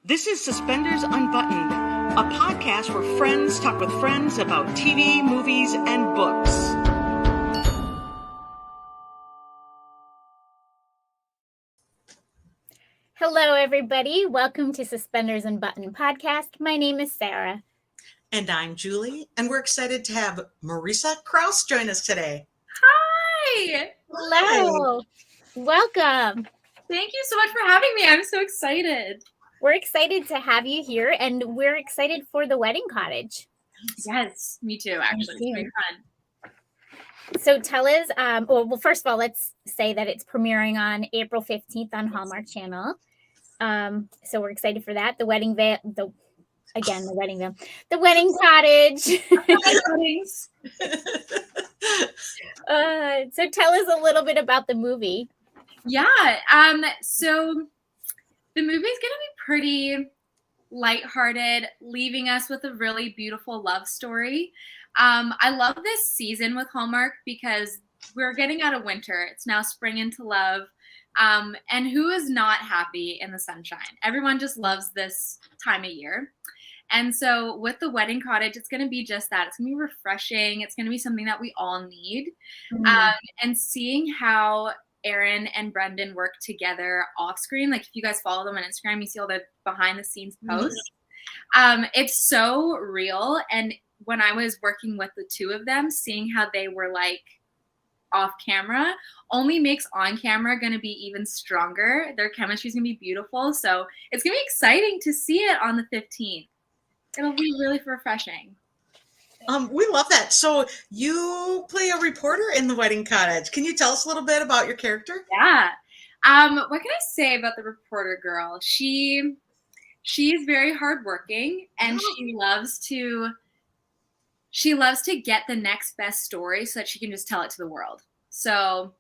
This is Suspenders Unbuttoned, a podcast where friends talk with friends about TV, movies, and books. Hello, everybody. Welcome to Suspenders Unbuttoned podcast. My name is Sarah. And I'm Julie, and we're excited to have Mariesa Crouse join us today. Hi! Hello. Welcome. Thank you so much for having me. I'm so excited. We're excited to have you here, and we're excited for the Wedding Cottage. Yes, me too, actually. It's very fun. So tell us, well, first of all, let's say that it's premiering on April 15th on Hallmark Channel. So we're excited for that. The Wedding Cottage. So tell us a little bit about the movie. Yeah. So the movie's going to be pretty lighthearted, leaving us with a really beautiful love story. I love this season with Hallmark because we're getting out of winter. It's now spring into love. And who is not happy in the sunshine? Everyone just loves this time of year. And so with the Wedding Cottage, it's going to be just that. It's going to be refreshing. It's going to be something that we all need. And seeing how Aaron and Brendan work together off screen, like if you guys follow them on Instagram, you see all the behind the scenes posts. It's so real. And when I was working with the two of them, seeing how they were like off camera only makes on camera going to be even stronger. Their chemistry is going to be beautiful. So it's going to be exciting to see it on the 15th. It'll be really refreshing. We love that. So you play a reporter in the Wedding Cottage. Can you tell us a little bit about your character? Yeah. What can I say about the reporter girl? She is very hardworking, and she loves to get the next best story so that she can just tell it to the world. So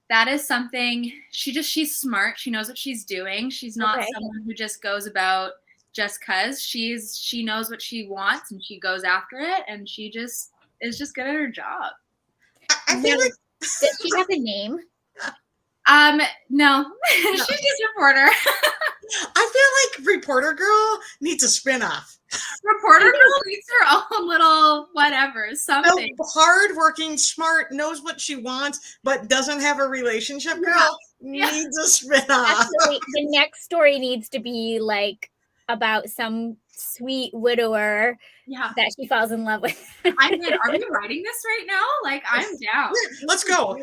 that is something she's smart. She knows what she's doing. She's not someone who just goes about just cause. She knows what she wants and she goes after it, and she just is just good at her job. I feel like does she have a name? No. She's just a reporter. I feel like Reporter Girl needs a spinoff. Reporter Girl needs her own little whatever, something. Hard-working, smart, knows what she wants, but doesn't have a relationship girl needs a spinoff. Actually, the next story needs to be like about some sweet widower that she falls in love with. I'm in. Are we writing this right now? Like, I'm down. Let's go.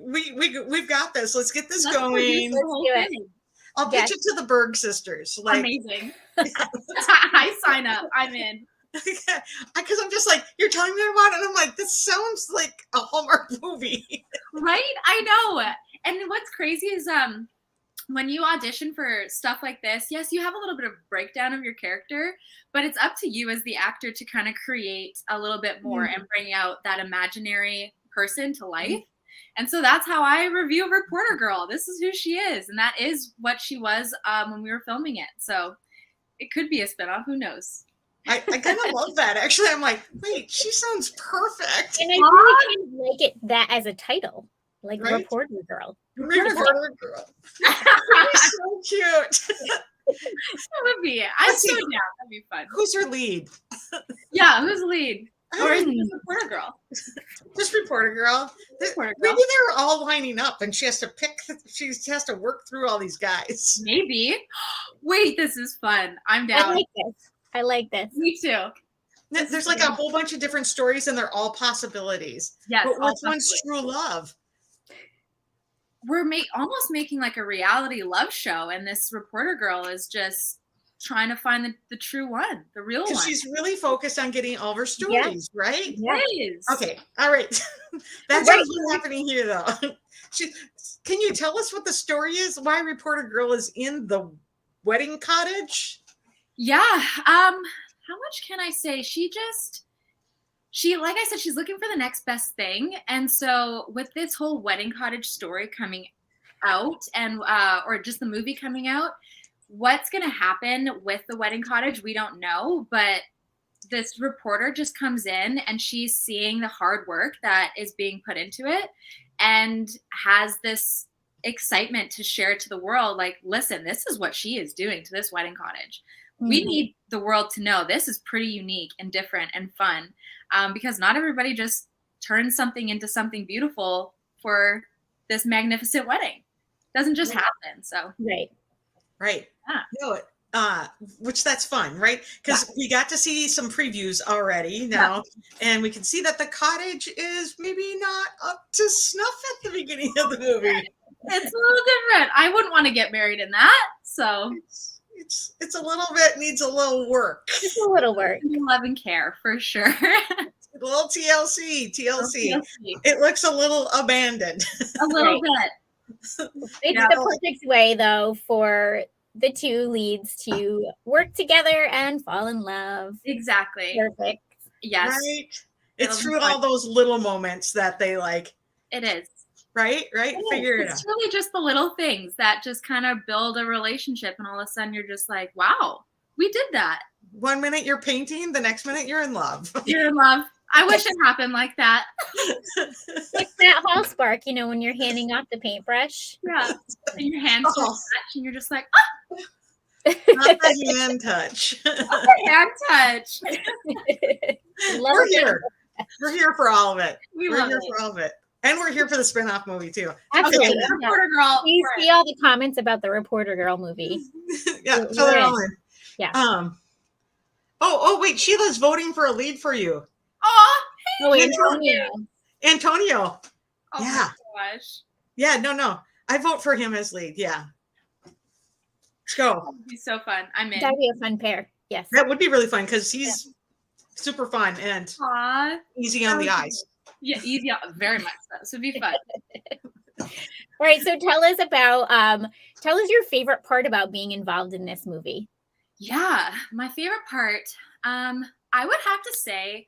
We've got this. Let's get this going. I'll pitch it to the Berg sisters. Like, amazing. I sign up. I'm in. Because I'm just like, you're telling me about it, and I'm like, this sounds like a Hallmark movie. Right? I know. And what's crazy is when you audition for stuff like this, yes, you have a little bit of breakdown of your character, but it's up to you as the actor to kind of create a little bit more and bring out that imaginary person to life. And so that's how I review Reporter Girl. This is who she is, and that is what she was when we were filming it. So it could be a spinoff. Who knows? I kind of love that. Actually, I'm like, wait, she sounds perfect. And I really kind of like it that as a title. Like Reporter Girl. Reporter Girl. So cute. That would be it. I'm so down. That'd be fun. Who's her lead? Yeah, who's the lead? Or is it Reporter Girl? Just Reporter Girl. Reporter Girl. Maybe they're all lining up and she has to work through all these guys. Maybe. Wait, this is fun. I'm down. I like this. Me too. There's like a whole bunch of different stories and they're all possibilities. Yes. But which one's true love? We're almost making like a reality love show, and this reporter girl is just trying to find the true one, the real one. Because she's really focused on getting all her stories, right? Yes. Okay, all right. That's what's happening here, though. Can you tell us what the story is? Why Reporter Girl is in the Wedding Cottage? Yeah. How much can I say? She, like I said, she's looking for the next best thing. And so with this whole Wedding Cottage story coming out and, or just the movie coming out, what's going to happen with the Wedding Cottage, we don't know, but this reporter just comes in and she's seeing the hard work that is being put into it and has this excitement to share it to the world. Like, listen, this is what she is doing to this Wedding Cottage. We need the world to know this is pretty unique and different and fun, because not everybody just turns something into something beautiful for this magnificent wedding. It doesn't just happen. So Right. Yeah. No, which that's fun, right? Because we got to see some previews already now, and we can see that the cottage is maybe not up to snuff at the beginning of the movie. It's a little different. I wouldn't want to get married in that. So it's a little bit needs a little work. Just a little work. Love and care for sure. A little TLC. It looks a little abandoned. A little bit. It's the perfect way, though, for the two leads to work together and fall in love. Exactly. Perfect. Yes. Right. It's through all those little moments that they like. It is. Right. Figure it out. It's really just the little things that just kind of build a relationship, and all of a sudden you're just like, wow, we did that. 1 minute you're painting, the next minute you're in love. You're in love. I wish it happened like that. Like that hall spark, when you're handing off the paintbrush. Yeah. And your hands touch, and you're just like, Not the hand touch. hand touch. We're here. We're here for all of it. We're here for all of it. And we're here for the spin-off movie too. Absolutely. Okay, Reporter Girl. You see all the comments about the Reporter Girl movie. Yeah, fill it all in. Yeah. Oh, wait, Sheila's voting for a lead for you. Oh, Antonio. Oh Yeah. my gosh. Yeah, no. I vote for him as lead. Yeah. Let's go. It'd be so fun. I'm in. That'd be a fun pair. Yes. That would be really fun because he's super fun and easy on the eyes. Yeah, easy. Very much so. So it'd be fun. All right. So tell us your favorite part about being involved in this movie. Yeah, my favorite part, I would have to say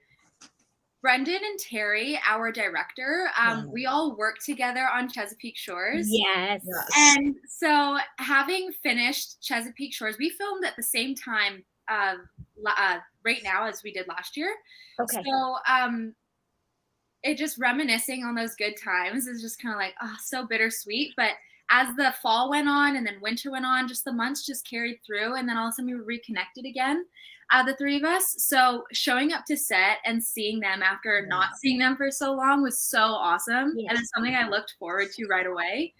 Brendan and Terry, our director, we all work together on Chesapeake Shores. Yes. And so having finished Chesapeake Shores, we filmed at the same time right now as we did last year. Okay. So it just reminiscing on those good times is just kind of like, so bittersweet. But as the fall went on and then winter went on, just the months just carried through. And then all of a sudden we were reconnected again, the three of us. So showing up to set and seeing them after not seeing them for so long was so awesome. Yes. And it's something I looked forward to right away.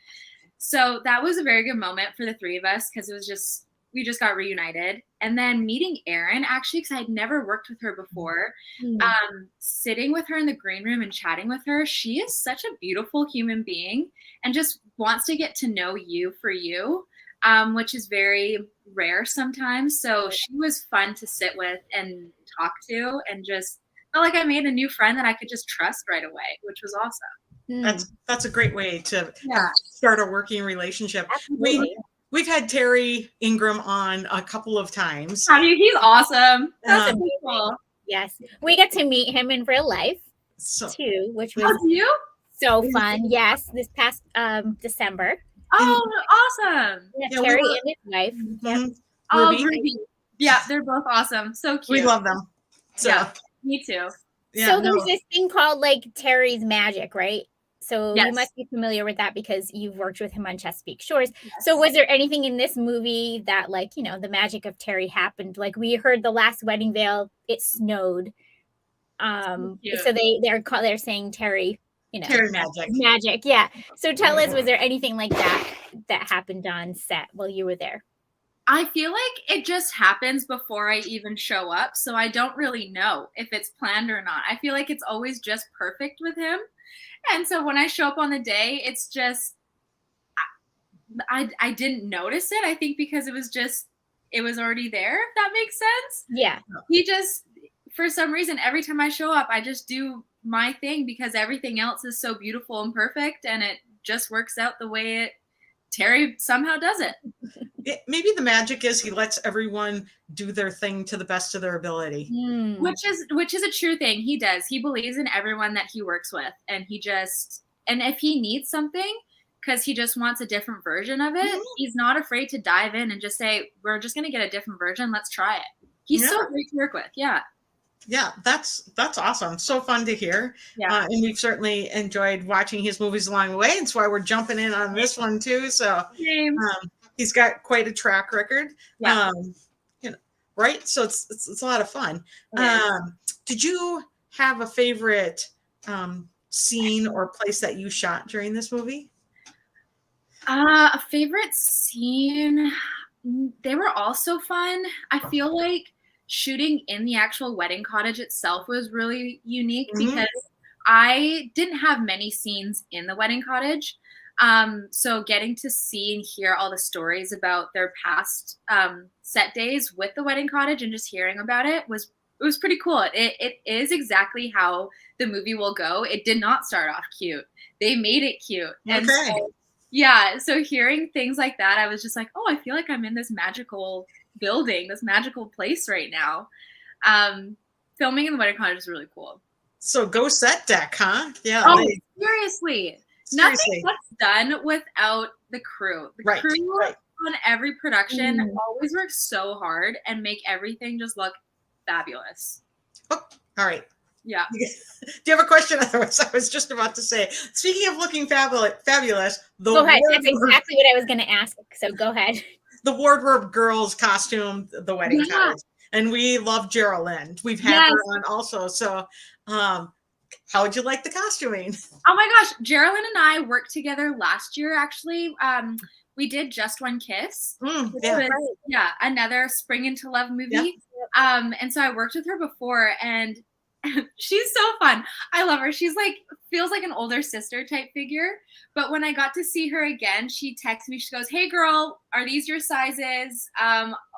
So that was a very good moment for the three of us because it was we just got reunited. And then meeting Erin, actually, because I had never worked with her before, sitting with her in the green room and chatting with her, she is such a beautiful human being and just wants to get to know you for you, which is very rare sometimes. So she was fun to sit with and talk to, and just felt like I made a new friend that I could just trust right away, which was awesome. That's a great way to start a working relationship. Absolutely. We've had Terry Ingram on a couple of times. He's awesome. That's cool. Yes. We got to meet him in real life too, which was so fun. Yes. This past December. Oh, awesome. Yeah, Terry and his wife. Mm-hmm. Oh, Ruby. Yeah, they're both awesome. So cute. We love them. So. Yeah, me too. Yeah, so there's this thing called Terry's Magic, right? So you must be familiar with that because you've worked with him on Chesapeake Shores. Yes. So was there anything in this movie that the magic of Terry happened? Like we heard the last wedding veil, it snowed. So they're saying Terry, Terry magic. Yeah. So tell us, was there anything like that happened on set while you were there? I feel like it just happens before I even show up. So I don't really know if it's planned or not. I feel like it's always just perfect with him. And so when I show up on the day, it's just, I didn't notice it. I think because it was already there, if that makes sense. Yeah. He just, for some reason, every time I show up, I just do my thing because everything else is so beautiful and perfect. And it just works out the way Terry somehow does it. Maybe the magic is he lets everyone do their thing to the best of their ability. Which is a true thing. He does. He believes in everyone that he works with. And and if he needs something, because he just wants a different version of it, he's not afraid to dive in and just say, we're just going to get a different version. Let's try it. He's so great to work with. Yeah. Yeah, that's awesome. So fun to hear. Yeah. And we've certainly enjoyed watching his movies along the way. That's why we're jumping in on this one too. So he's got quite a track record. Yeah. right? So it's a lot of fun. Did you have a favorite scene or place that you shot during this movie? A favorite scene? They were all so fun. I feel like shooting in the actual wedding cottage itself was really unique because I didn't have many scenes in the wedding cottage. So getting to see and hear all the stories about their past set days with the wedding cottage and just hearing about it was pretty cool. It is exactly how the movie will go. It did not start off cute. They made it cute. And so, yeah, so hearing things like that, I was just like, oh, I feel like I'm in this magical building, this magical place right now. Filming in the wedding cottage is really cool. So go set deck, huh? Yeah. Oh, seriously. Nothing gets done without the crew. The crew on every production always works so hard and make everything just look fabulous. Oh, all right. Yeah. Do you have a question? Otherwise, I was just about to say, speaking of looking fabulous, go ahead. That's exactly what I was going to ask. So go ahead. The wardrobe girl's costume, the wedding cottage. And we love Geraldine. We've had her on also. So how would you like the costuming? Oh my gosh. Geraldine and I worked together last year, actually. We did Just One Kiss. Another Spring into Love movie. Yeah. And so I worked with her before, and she's so fun. I love her. She's like, feels like an older sister type figure. But when I got to see her again, she texted me. She goes, hey girl, are these your sizes?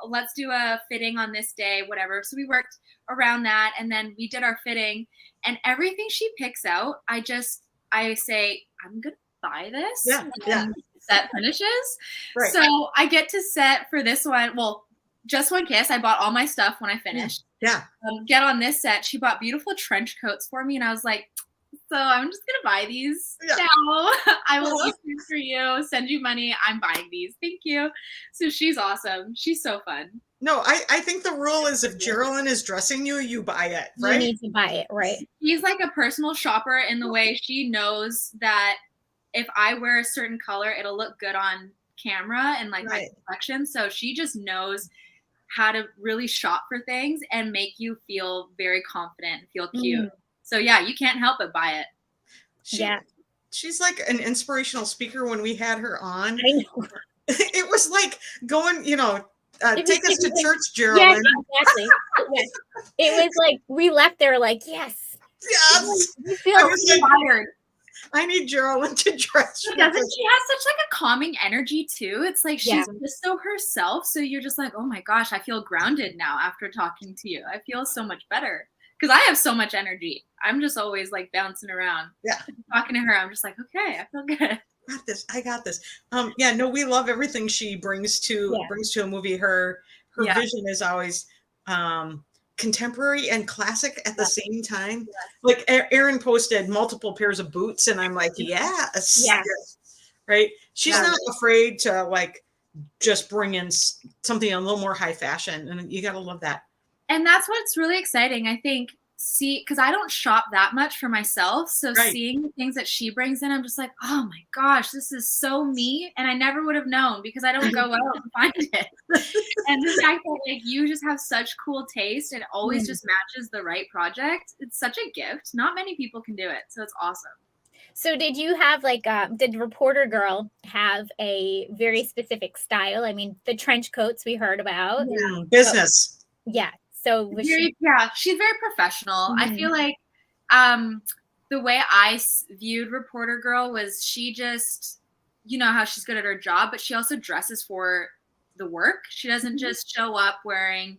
Let's do a fitting on this day, whatever. So we worked around that, and then we did our fitting, and everything she picks out, I say, I'm going to buy this. Yeah. Set finishes. Right. So I get to set for this one. Well, Just One Kiss. I bought all my stuff when I finished. Yeah. Get on this set. She bought beautiful trench coats for me, and I was like, so I'm just gonna buy these now. I will keep them for you. Send you money. I'm buying these. Thank you. So she's awesome. She's so fun. No, I think the rule is if Geraldine is dressing you, you buy it, right? You need to buy it, right? She's like a personal shopper in the way she knows that if I wear a certain color, it'll look good on camera and like my complexion. So she just knows how to really shop for things and make you feel very confident and feel cute. So yeah, you can't help but buy it. She's like an inspirational speaker. When we had her on, I know. It was like going, take us to church, Geraldine. Yes, exactly. It was like we left there like, yes. We feel inspired. I need Geraldine to dress. Doesn't she have such like a calming energy too? It's like she's just so herself. So you're just like, oh my gosh, I feel grounded now after talking to you. I feel so much better because I have so much energy. I'm just always like bouncing around. Yeah. Talking to her, I'm just like, okay, I feel good. I got this. We love everything she brings to a movie. Her vision is always contemporary and classic at the same time. Like Erin posted multiple pairs of boots, and I'm like, yes. Right. She's not afraid to like just bring in something a little more high fashion, and you got to love that. And that's what's really exciting, I think. Because I don't shop that much for myself. So seeing the things that she brings in, I'm just like, oh my gosh, this is so me. And I never would have known because I don't go out and find it. And the fact that like you just have such cool taste and always just matches the right project. It's such a gift. Not many people can do it. So it's awesome. So did you have like, did Reporter Girl have a very specific style? I mean, the trench coats we heard about. Business. So she's very professional. I feel like the way I viewed Reporter Girl was she just, how she's good at her job, but she also dresses for the work. She doesn't just show up wearing,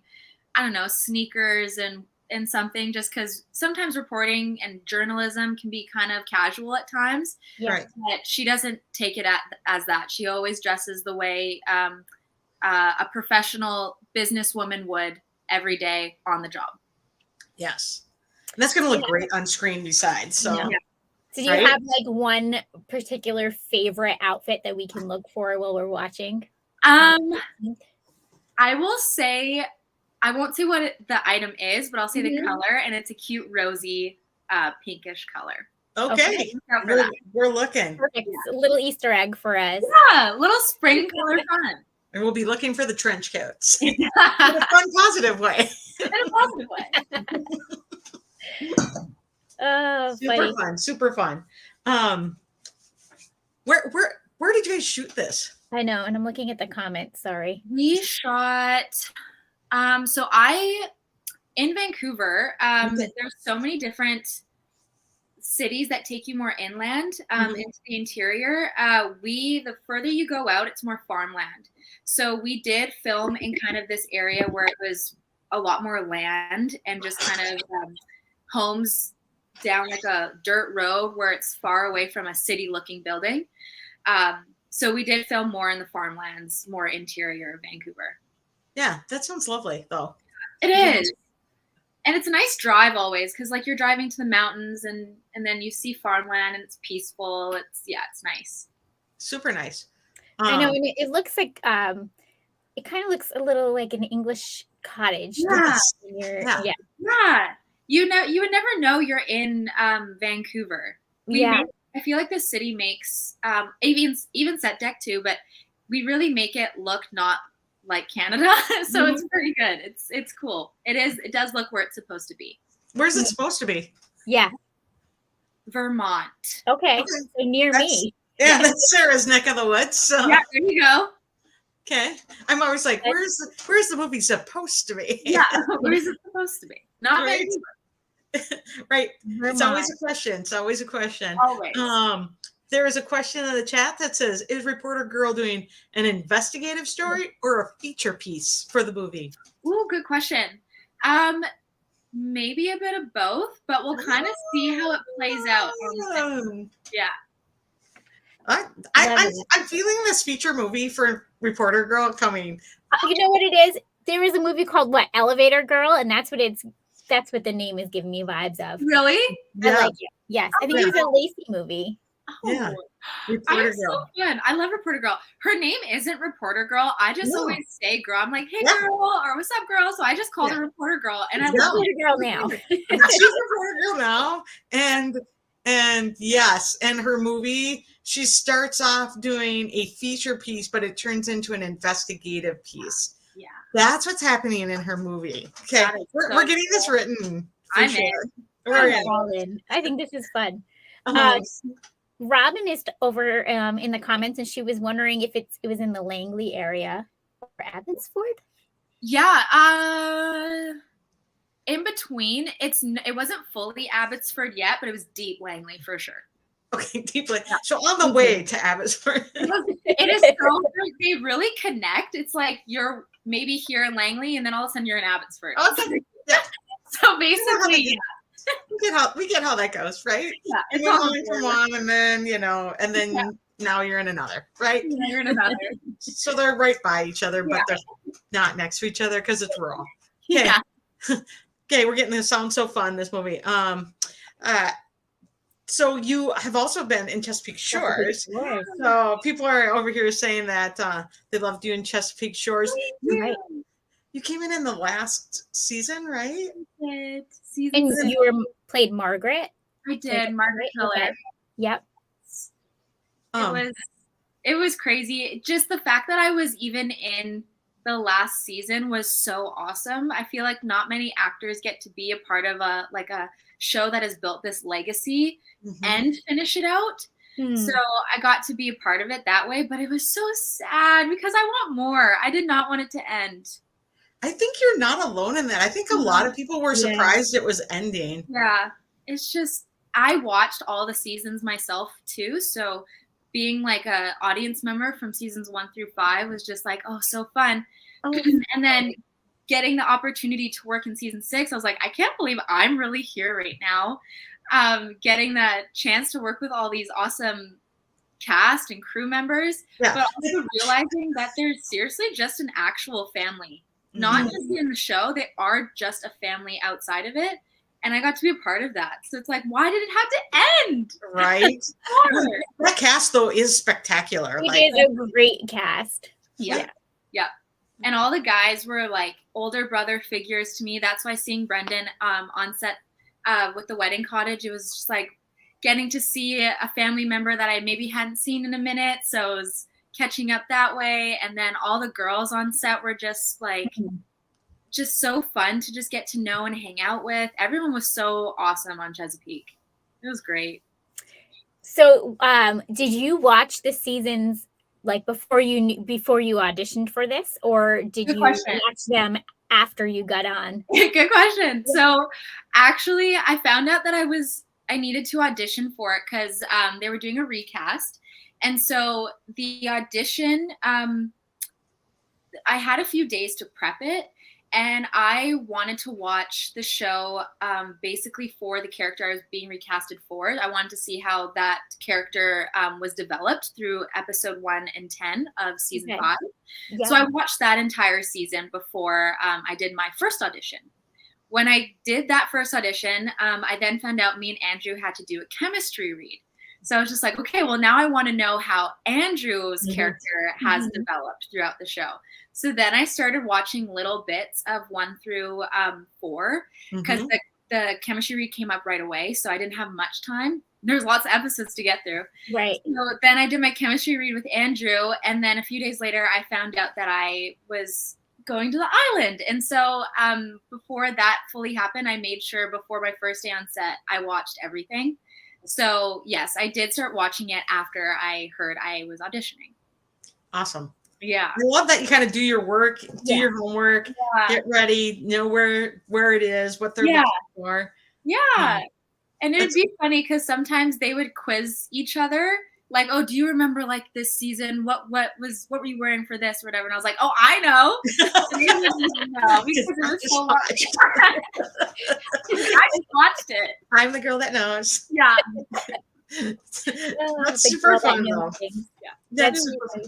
I don't know, sneakers and something just because sometimes reporting and journalism can be kind of casual at times. Right. But she doesn't take it as that. She always dresses the way a professional businesswoman would every day on the job. Yes. And that's going to look great on screen besides. So, So do you have like one particular favorite outfit that we can look for while we're watching? I will say, I won't say what the item is, but I'll say the color, and it's a cute rosy pinkish color. Okay. We're looking. Perfect. A little Easter egg for us. Yeah, little spring color fun. And we'll be looking for the trench coats in a fun, positive way. In a positive way. Oh, Super fun. Where did you guys shoot this? I know, and I'm looking at the comments. Sorry. We shot. In Vancouver. There's so many different cities that take you more inland into the interior. The further you go out, it's more farmland. So we did film in kind of this area where it was a lot more land and just kind of homes down like a dirt road where it's far away from a city-looking building. So we did film more in the farmlands, more interior of Vancouver. Yeah, that sounds lovely, though. It is. And it's a nice drive always because, like, you're driving to the mountains and then you see farmland and it's peaceful. It's nice. Super nice. I know, and it looks like it kind of looks a little like an English cottage. Yeah. Yeah. You would never know you're in Vancouver. I feel like the city makes even set deck too, but we really make it look not like Canada. So it's pretty good. It's cool. It does look where it's supposed to be. Where's it supposed to be? Yeah. Vermont. Okay. So near me. Yeah, that's Sarah's neck of the woods. So. Yeah, there you go. Okay. I'm always like, where's the movie supposed to be? Yeah, where's it supposed to be? Not right. Vancouver. Right. Vermont. It's always a question. Always. There is a question in the chat that says, is Reporter Girl doing an investigative story or a feature piece for the movie? Ooh, good question. Maybe a bit of both, but we'll kind of see how it plays out. Yeah. I'm feeling this feature movie for Reporter Girl coming. You know what it is? There is a movie called Elevator Girl, and that's what the name is giving me vibes of. Really? Yeah. I like it. Yes. I think it was a Lacey movie. Oh, yeah. Reporter Girl. So fun. I love Reporter Girl. Her name isn't Reporter Girl. I just always say girl. I'm like, hey girl, or what's up, girl? So I just call her Reporter Girl, and I love Reporter Girl now. She's Reporter Girl now, and yes, and her movie, she starts off doing a feature piece, but it turns into an investigative piece. Yeah, that's what's happening in her movie. Okay, we're getting this written. I'm in. I think this is fun. Robin is over in the comments, and she was wondering if it was in the Langley area or Abbotsford. Yeah, in between. It wasn't fully Abbotsford yet, but it was deep Langley for sure. Okay, deeply. So on the way to Abbotsford. It is so they really connect. It's like you're maybe here in Langley, and then all of a sudden you're in Abbotsford. Okay. Yeah. So basically, we get how that goes, right? Yeah, it's you're going from one, and then now you're in another, right? Yeah, you're in another. So they're right by each other, but they're not next to each other because it's rural. Okay. Yeah. Okay, we're getting this sound so fun, this movie. So you have also been in Chesapeake Shores. So people are over here saying that they loved you in Chesapeake Shores. Right. You came in the last season, right? I did. And you played Margaret. I did. Margaret Miller. Okay. Yep. It was crazy. Just the fact that I was even in the last season was so awesome. I feel like not many actors get to be a part of a show that has built this legacy and finish it out. So I got to be a part of it that way, but it was so sad because I want more. I did not want it to end. I think you're not alone in that. I think a lot of people were surprised it was ending. Yeah. It's just, I watched all the seasons myself too. So being like a audience member from seasons 1 through 5 was just like, oh, so fun. And then getting the opportunity to work in season 6, I was like, I can't believe I'm really here right now. Getting the chance to work with all these awesome cast and crew members, but also realizing that they're seriously just an actual family. Not just in the show, they are just a family outside of it. And I got to be a part of that. So it's like, why did it have to end? Right. That cast, though, is spectacular. It is a great cast. Yeah. And all the guys were like older brother figures to me. That's why seeing Brendan on set with the Wedding Cottage, it was just like getting to see a family member that I maybe hadn't seen in a minute. So catching up that way. And then all the girls on set were just like, just so fun to just get to know and hang out with. Everyone was so awesome on Chesapeake. It was great. So, did you watch the seasons like before you auditioned for this, or did you watch them after you got on? Good question. So, actually, I found out that I needed to audition for it because they were doing a recast, and so the audition, I had a few days to prep it. And I wanted to watch the show basically for the character I was being recasted for. I wanted to see how that character was developed through episode 1 and 10 of season 5. Yeah. So I watched that entire season before I did my first audition. When I did that first audition, I then found out me and Andrew had to do a chemistry read. So I was just like, okay, well, now I want to know how Andrew's character has developed throughout the show. So then I started watching little bits of 1 through 4 because the chemistry read came up right away. So I didn't have much time. There's lots of episodes to get through. Right. So then I did my chemistry read with Andrew. And then a few days later, I found out that I was going to the island. And so before that fully happened, I made sure before my first day on set, I watched everything. So yes, I did start watching it after I heard I was auditioning. Awesome. Yeah. I love that you kind of do your work, do your homework, get ready, know where it is, what they're looking for. Yeah. And it'd be funny because sometimes they would quiz each other. Like, oh, do you remember like this season? What were you wearing for this or whatever? And I was like, oh, I know. No, because it was so much. I just watched it. I'm the girl that knows. Yeah. That's super fun though. Yeah. That's super fun.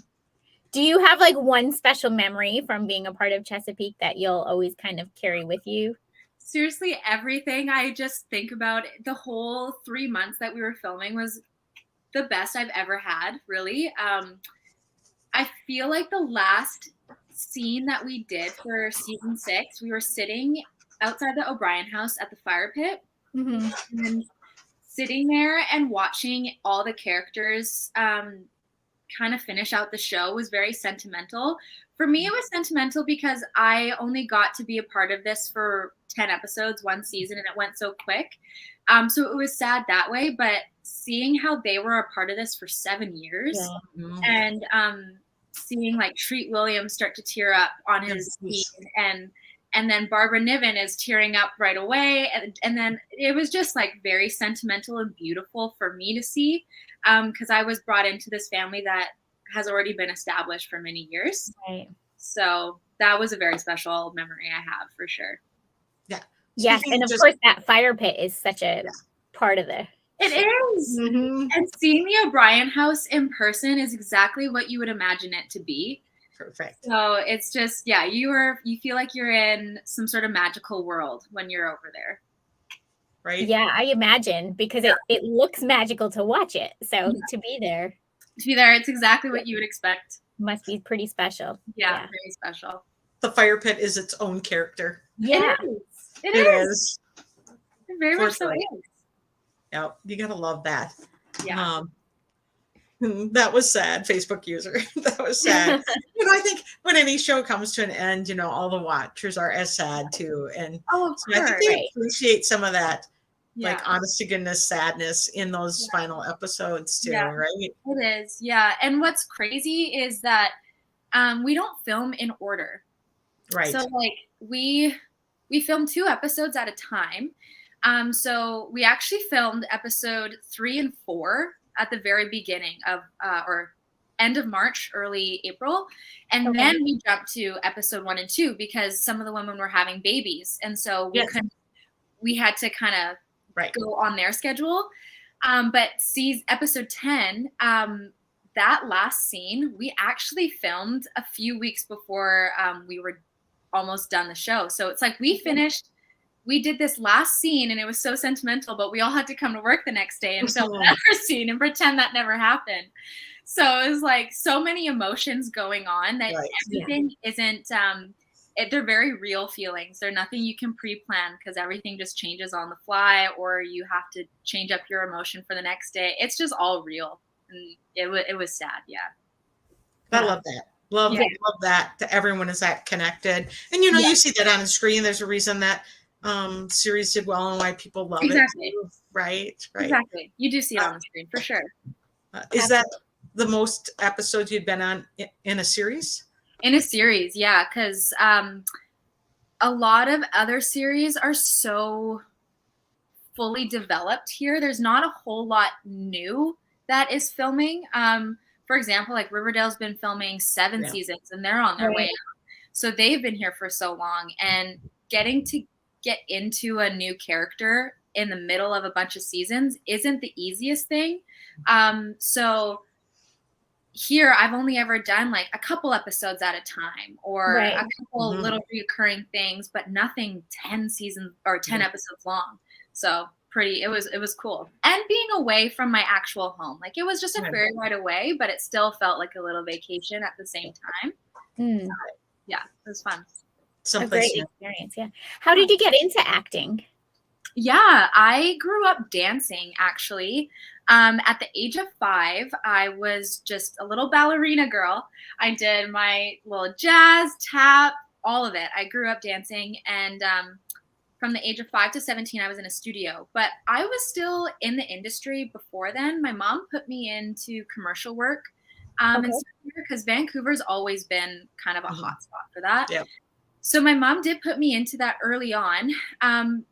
Do you have like one special memory from being a part of Chesapeake that you'll always kind of carry with you? Seriously, everything. I just think about the whole 3 months that we were filming was the best I've ever had, really. I feel like the last scene that we did for season 6, we were sitting outside the O'Brien house at the fire pit, and sitting there and watching all the characters kind of finish out the show was very sentimental. For me, it was sentimental because I only got to be a part of this for 10 episodes, 1 season, and it went so quick. So it was sad that way, but seeing how they were a part of this for 7 years and seeing like Treat Williams start to tear up on his feet and then Barbara Niven is tearing up right away. And then it was just like very sentimental and beautiful for me to see because I was brought into this family that has already been established for many years. Right. So that was a very special memory I have for sure. Yeah. Yes. And of course that fire pit is such a part of it. It is. And seeing the O'Brien house in person is exactly what you would imagine it to be. Perfect. So it's just, you feel like you're in some sort of magical world when you're over there. Right? Yeah, I imagine because it looks magical to watch it. So to be there. It's exactly what you would expect. Must be pretty special. Yeah, very special. The fire pit is its own character. Yeah. It is. It very much so is. Yeah, you gotta love that. Yeah. That was sad, Facebook user. That was sad. I think when any show comes to an end, all the watchers are as sad too. And of so I think they appreciate some of that, like honest to goodness sadness in those final episodes too, right? It is, yeah. And what's crazy is that we don't film in order. Right. So like we film 2 episodes at a time. So we actually filmed episode 3 and 4 at the very beginning of or end of March, early April. And then we jumped to episode 1 and 2 because some of the women were having babies. And so we had to kind of go on their schedule. But episode 10, that last scene, we actually filmed a few weeks before we were almost done the show. So it's like we did this last scene and it was so sentimental, but we all had to come to work the next day and film another scene and pretend that never happened. So it was like so many emotions going on that everything isn't, they're very real feelings. They're nothing you can pre-plan because everything just changes on the fly or you have to change up your emotion for the next day. It's just all real. And it was sad. Yeah. I love that. Love that everyone is that connected. And, you see that on the screen. There's a reason that series did well and why people love it. Right. Exactly. You do see it on the screen for sure. Is that the most episodes you'd been on in a series? In a series, yeah, because a lot of other series are so fully developed here. There's not a whole lot new that is filming. For example, like Riverdale's been filming 7 seasons and they're on their way out. So they've been here for so long, and getting to get into a new character in the middle of a bunch of seasons isn't the easiest thing. So here I've only ever done like a couple episodes at a time, or a couple little reoccurring things, but nothing 10 seasons or 10 episodes long. So it was cool. And being away from my actual home, like it was just a ferry ride away, but it still felt like a little vacation at the same time. So, yeah, it was fun. A great experience. Yeah. How did you get into acting? Yeah, I grew up dancing actually. At the age of 5, I was just a little ballerina girl. I did my little jazz, tap, all of it. I grew up dancing, and from the age of 5 to 17, I was in a studio. But I was still in the industry before then. My mom put me into commercial work because Vancouver's always been kind of a hot spot for that. Yep. So my mom did put me into that early on,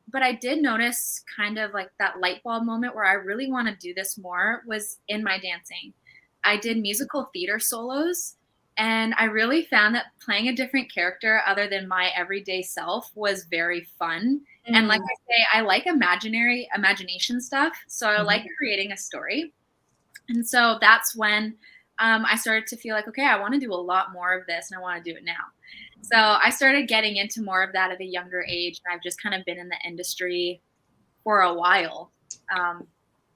but I did notice kind of like that light bulb moment where I really want to do this more was in my dancing. I did musical theater solos, and I really found that playing a different character other than my everyday self was very fun. And like I say, I like imagination stuff, so I like creating a story. And so that's when I started to feel like, okay, I want to do a lot more of this, and I want to do it now. So I started getting into more of that at a younger age, and I've just kind of been in the industry for a while,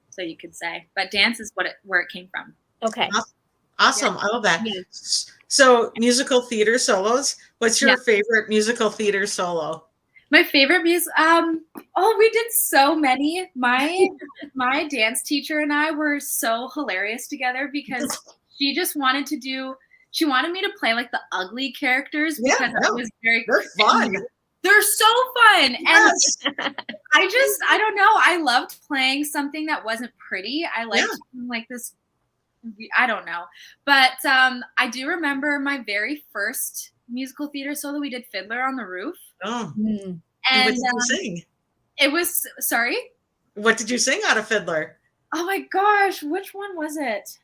so you could say. But dance is where it came from. Okay. Awesome. I love that. Yeah. So musical theater solos. What's your favorite musical theater solo? My favorite music. We did so many. My dance teacher and I were so hilarious together because she just wanted to do. She wanted me to play like the ugly characters because it was very fun. They're so fun. Yes. And I don't know. I loved playing something that wasn't pretty. I liked like this, I don't know. But I do remember my very first musical theater solo. We did Fiddler on the Roof. Oh. And what did you sing? It was, sorry? What did you sing out of Fiddler? Oh my gosh. Which one was it?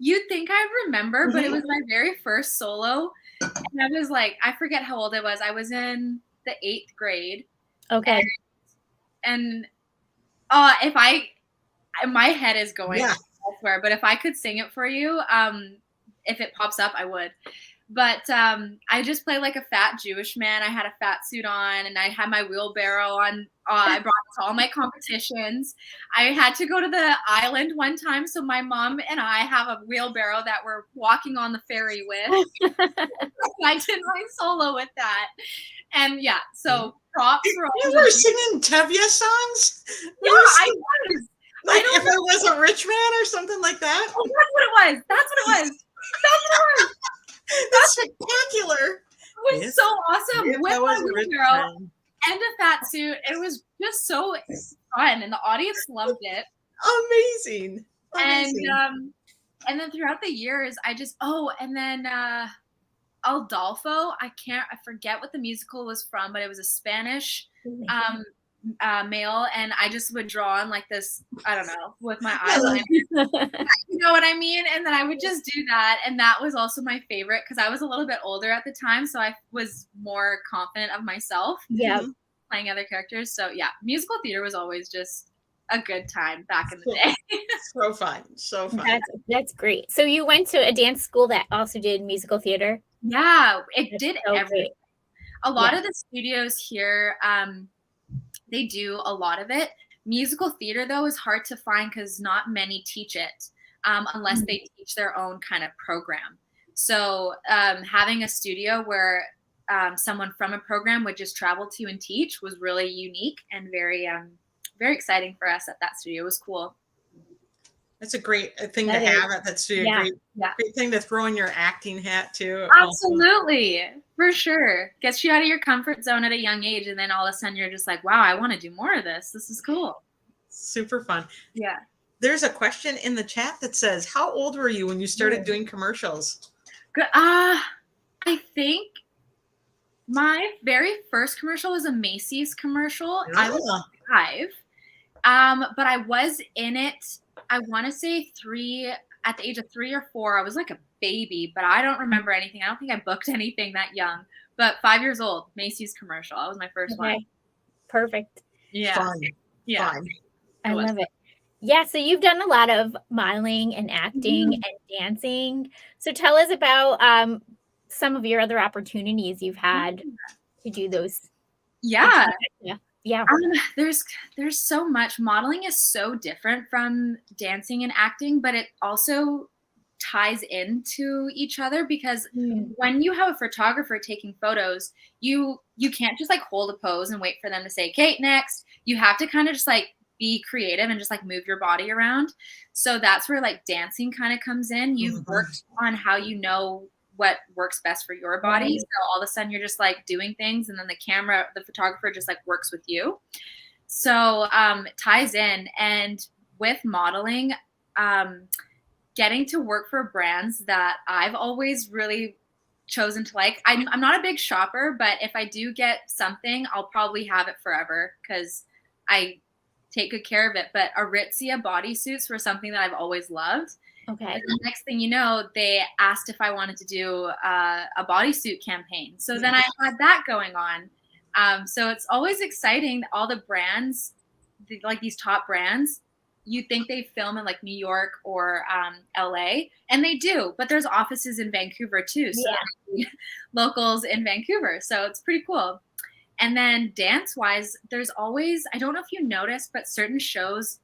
You'd think I remember, but it was my very first solo. And I was like, I forget how old I was. I was in the 8th grade. Okay. And my head is going elsewhere, but if I could sing it for you, if it pops up, I would. But I just played like a fat Jewish man. I had a fat suit on, and I had my wheelbarrow on. I brought it to all my competitions. I had to go to the island one time, so my mom and I have a wheelbarrow that we're walking on the ferry with. I did my solo with that. And so props for all. You were singing Tevye songs? Yeah, I was. Like if it was a rich man or something like that? Oh, that's what it was. That's spectacular. It was so awesome. With my wheelbarrow and a fat suit. It was just so fun, and the audience loved it. Amazing. And then throughout the years, and then Adolfo. I forget what the musical was from, but it was a Spanish male, and I just would draw on like this, I don't know, with my eyeliner. You know what I mean? And then I would just do that, and that was also my favorite because I was a little bit older at the time, so I was more confident of myself. Playing other characters. So musical theater was always just a good time back in the day. So fun. That's great. So you went to a dance school that also did musical theater? Yeah, it did everything. A lot of the studios here, they do a lot of it. Musical theater, though, is hard to find because not many teach it unless they teach their own kind of program. So having a studio where someone from a program would just travel to and teach was really unique and very, very exciting for us at that studio. It was cool. That's a great thing to have. That's a great thing to throw in your acting hat too. Absolutely. For sure. Gets you out of your comfort zone at a young age. And then all of a sudden you're just like, wow, I want to do more of this. This is cool. Super fun. Yeah. There's a question in the chat that says, how old were you when you started doing commercials? I think my very first commercial was a Macy's commercial. I was 5. But I was in it, I want to say at the age of 3 or 4. I was like a baby, but I don't remember anything. I don't think I booked anything that young. But 5 years old, Macy's commercial. That was my first one. Perfect. Yeah. Fun. Yeah. Fun. I love it. Yeah, so you've done a lot of modeling and acting and dancing. So tell us about some of your other opportunities you've had to do those. Yeah. Yeah. There's so much. Modeling is so different from dancing and acting, but it also ties into each other because when you have a photographer taking photos, you can't just like hold a pose and wait for them to say, Kate, next. You have to kind of just like be creative and just like move your body around. So that's where like dancing kind of comes in. You've worked on how you know what works best for your body. So all of a sudden you're just like doing things and then the photographer just like works with you. So it ties in. And with modeling, getting to work for brands that I've always really chosen to like. I'm not a big shopper, but if I do get something, I'll probably have it forever because I take good care of it. But Aritzia bodysuits were something that I've always loved. Okay. And the next thing you know, they asked if I wanted to do a bodysuit campaign. So then I had that going on. So it's always exciting. All the brands, like these top brands, you think they film in like New York or LA, and they do, but there's offices in Vancouver too. So locals in Vancouver. So it's pretty cool. And then dance wise, there's always, I don't know if you noticed, but certain shows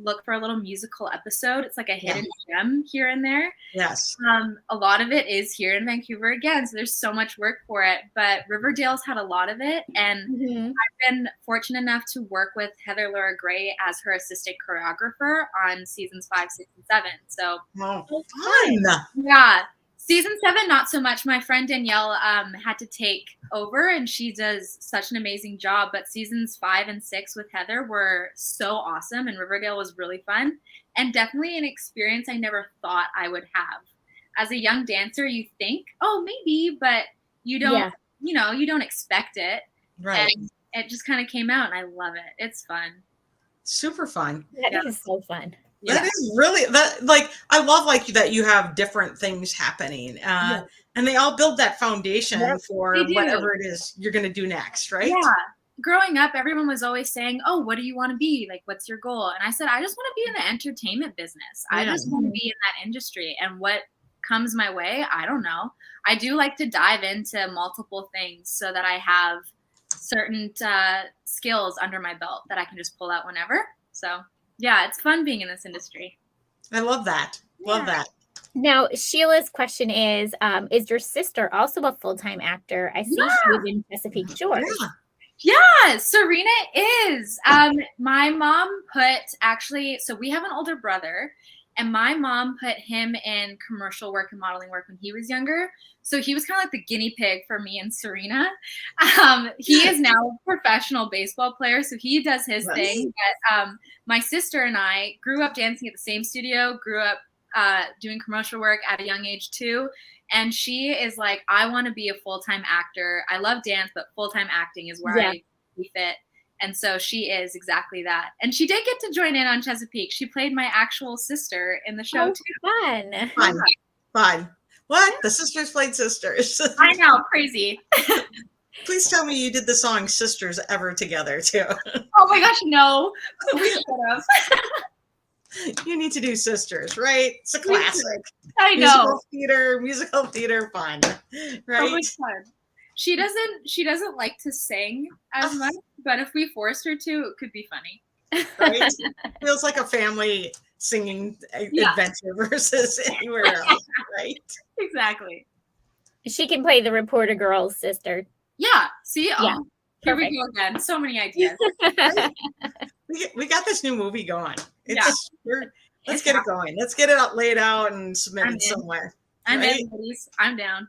look for a little musical episode. It's like a hidden gem here and there. Yes. A lot of it is here in Vancouver again. So there's so much work for it, but Riverdale's had a lot of it. And I've been fortunate enough to work with Heather Laura Gray as her assistant choreographer on seasons 5, 6, and 7. So fun. Yeah. Season 7, not so much. My friend Danielle had to take over, and she does such an amazing job. But seasons 5 and 6 with Heather were so awesome, and Riverdale was really fun, and definitely an experience I never thought I would have. As a young dancer, you think, oh, maybe, but you don't. You know, you don't expect it, right? And it just kind of came out, and I love it. It's fun. Super fun. That is so fun. That is really I love that you have different things happening and they all build that foundation for whatever it is you're going to do next, right? Yeah. Growing up, everyone was always saying, oh, what do you want to be? Like, what's your goal? And I said, I just want to be in the entertainment business. I just want to be in that industry, and what comes my way, I don't know. I do like to dive into multiple things so that I have certain skills under my belt that I can just pull out whenever. So yeah, it's fun being in this industry. I love that. Love that. Now, Sheila's question is your sister also a full-time actor? I see she was in Chesapeake Shores. Yeah, Serena is. My mom so we have an older brother, and my mom put him in commercial work and modeling work when he was younger. So he was kind of like the guinea pig for me and Serena. He is now a professional baseball player, so he does his thing. But my sister and I grew up dancing at the same studio, grew up doing commercial work at a young age too. And she is like, I want to be a full-time actor. I love dance, but full-time acting is where I fit. And so she is exactly that. And she did get to join in on Chesapeake. She played my actual sister in the show too. Fun. What? The sisters played sisters. I know, crazy. Please tell me you did the song Sisters Ever Together too. Oh my gosh, no. We should have. You need to do Sisters, right? It's a classic. I know. Musical theater fun, right? So much fun. She doesn't like to sing as much, but if we forced her to, it could be funny. Right? Feels like a family singing adventure versus anywhere else, right? Exactly. She can play the reporter girl's sister. Yeah. See? Oh, here we go again. So many ideas. We got this new movie going. Let's get it going. Let's get it laid out and submitted somewhere. I'm in, ladies. I'm down.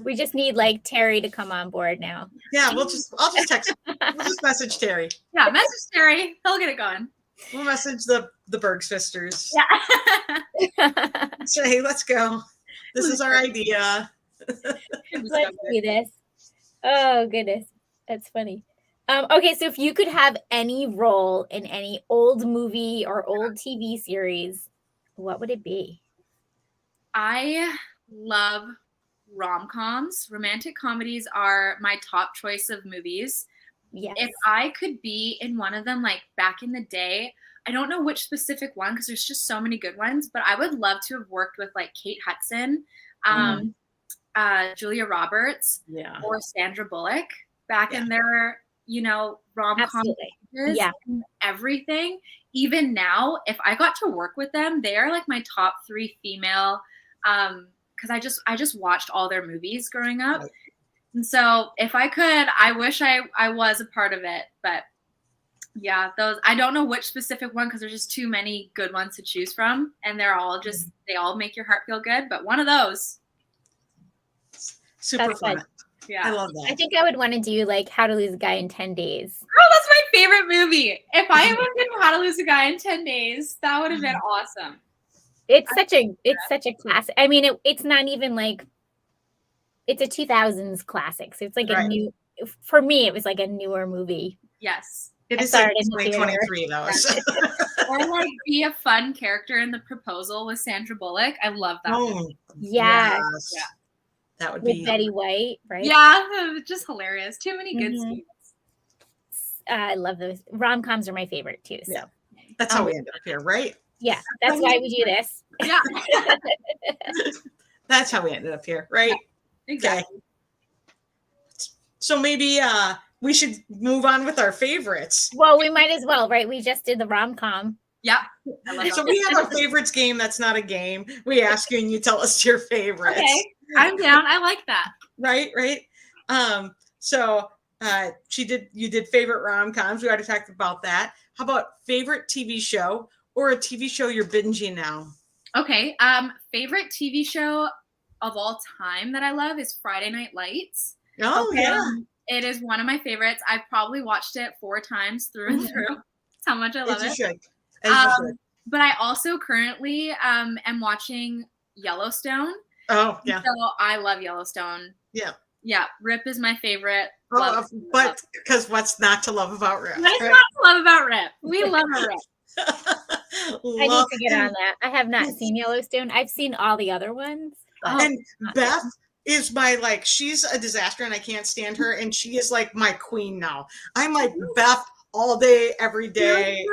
We just need like Terry to come on board now. Yeah, I'll just text. We'll just message Terry. Yeah, message Terry. He'll get it going. We'll message the Berg sisters. Yeah. Say, hey, let's go. This is our idea. Let's do this. Oh goodness, that's funny. Okay, so if you could have any role in any old movie or old TV series, what would it be? I love rom-coms. Romantic comedies are my top choice of movies. Yes. If I could be in one of them, like back in the day, I don't know which specific one because there's just so many good ones, but I would love to have worked with like Kate Hudson, Julia Roberts, or Sandra Bullock back in their, rom-com and everything. Even now, if I got to work with them, they are like my top 3 female, because I just watched all their movies growing up. And so if I could, I wish I was a part of it. But yeah, those, I don't know which specific one because there's just too many good ones to choose from. And they're all just, they all make your heart feel good. But one of those. Super fun. Yeah. I love that. I think I would want to do like How to Lose a Guy in 10 Days. Oh, that's my favorite movie. If I had been How to Lose a Guy in 10 Days, that would have been awesome. It's such a classic. I mean, it's not even like, it's a 2000s classic. So it's like a new, for me, it was like a newer movie. Yes. It is like 2023 though. Or like be a fun character in The Proposal with Sandra Bullock. I love that movie. Yes. Yeah. That would with be Betty White, right? Yeah, just hilarious. Too many good scenes. I love those. Rom-coms are my favorite too. So that's how we end up here, right? Yeah, that's why we do this. Yeah. That's how we ended up here, right? Yeah, exactly. Okay. So maybe we should move on with our favorites. Well, we might as well, right? We just did the rom-com. Yeah. So we have our favorites game that's not a game. We ask you and you tell us your favorites. Okay. I'm down. I like that. Right. So you did favorite rom-coms. We already talked about that. How about favorite TV show or a TV show you're binging now? Okay. Favorite TV show of all time that I love is Friday Night Lights. Oh, okay. Yeah. It is one of my favorites. I've probably watched it 4 times through and through. That's how much I love it. But I also currently am watching Yellowstone. Oh, yeah. So I love Yellowstone. Yeah. Yeah. Rip is my favorite. But because what's not to love about Rip? What is not to love about Rip? We love a Rip. I need to get on that. I have not seen Yellowstone. I've seen all the other ones. And Beth is my, she's a disaster and I can't stand her. And she is like my queen now. I'm like Beth all day, every day.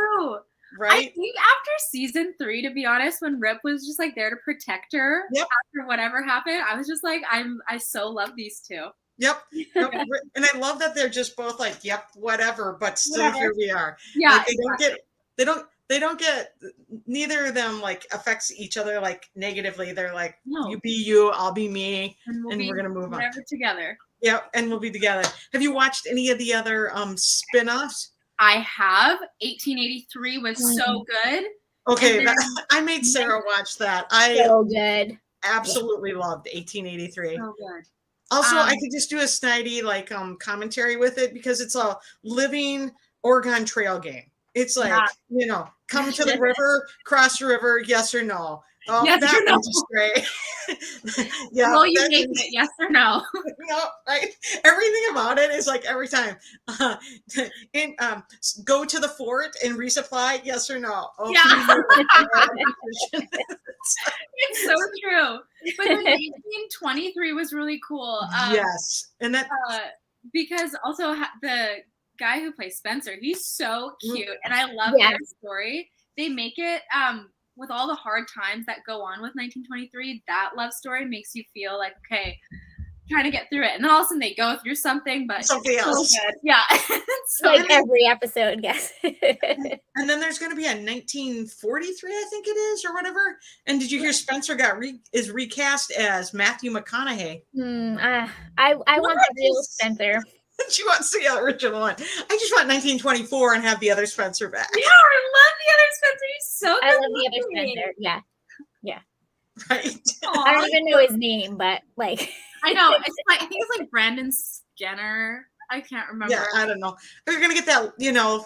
Right? I think after season 3, to be honest, when Rip was just like there to protect her after whatever happened, I was just like, I so love these two. Yep. And I love that they're just both like, yep, whatever, but still here we are. Yeah. Like, they don't get neither of them like affects each other like negatively. They're like, you be you, I'll be me, and we're gonna move on. Together. Yep, and we'll be together. Have you watched any of the other spin-offs? I have. 1883 was so good. Okay, I made Sarah watch that. So good. Absolutely loved 1883. So good. Also, I could just do a snidey commentary with it because it's a living Oregon Trail game. It's like, come to the river, cross the river, yes or no. Oh, yes that or no. one's just great. Yeah. Well, you make it, yes or no. No, right. Everything about it is like every time. Go to the fort and resupply, yes or no. Oh, yeah. It's so true. But then 1823 was really cool. Yes. And that because also the guy who plays Spencer, he's so cute. And I love their story. They make it with all the hard times that go on with 1923, that love story makes you feel like, okay, trying to get through it. And then all of a sudden they go through something, but something else. So good. Yeah. So like every episode, yes. And then there's going to be a 1943, I think it is, or whatever. And did you hear Spencer is recast as Matthew McConaughey? I want the real Spencer. She wants the original one. I just want 1924 and have the other Spencer back. Yeah, I love the other Spencer. He's so good. I love the other Spencer. Yeah. Right. I don't even know his name, but like I know. It's like, I think it's like Brandon Skinner. I can't remember. Yeah, I don't know. We're gonna get that,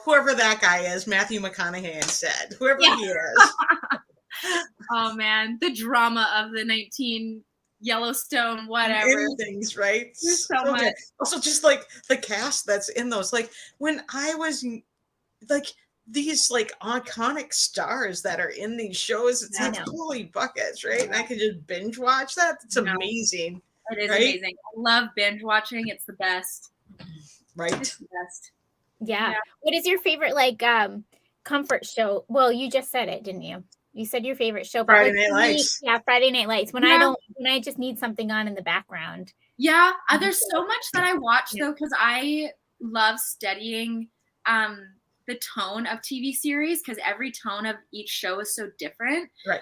whoever that guy is, Matthew McConaughey instead. Whoever he is. Oh man, the drama of the 19 Yellowstone, whatever. Things, right? There's so much. Good. Also, just like the cast that's in those. Like when I was like these like iconic stars that are in these shows, it's like holy buckets, right? And I could just binge watch that. It's amazing. It is amazing. I love binge watching. It's the best. Right. It's the best. Yeah. What is your favorite like comfort show? Well, you just said it, didn't you? You said your favorite show. Friday Night Lights. Yeah, Friday Night Lights. When I just need something on in the background. Yeah, there's so much that I watch though, because I love studying the tone of TV series, because every tone of each show is so different. Right.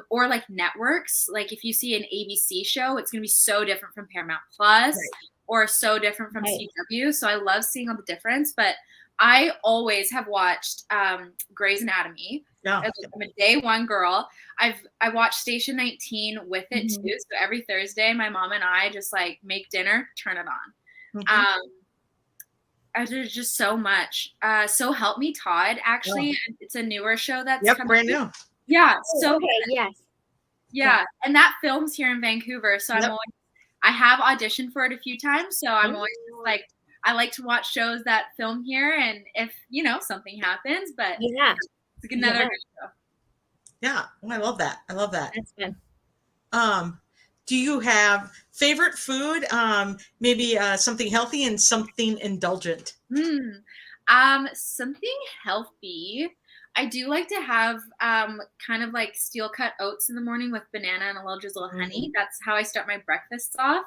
Or like networks. Like if you see an ABC show, it's gonna be so different from Paramount Plus. Right. Or so different from CW. So I love seeing all the difference. But I always have watched Grey's Anatomy. Yeah. I'm a day one girl. I watched Station 19 with it too. So every Thursday, my mom and I just like make dinner, turn it on. There's just so much. So Help Me Todd, actually. It's a newer show that's brand new. Yeah. So okay, yes. Yeah. And that films here in Vancouver. So I have auditioned for it a few times. So I'm always like, I like to watch shows that film here, and if something happens, but it's another good show. Yeah, I love that. That's good. Do you have favorite food? Maybe something healthy and something indulgent. Something healthy. I do like to have kind of like steel cut oats in the morning with banana and a little drizzle of honey. That's how I start my breakfasts off.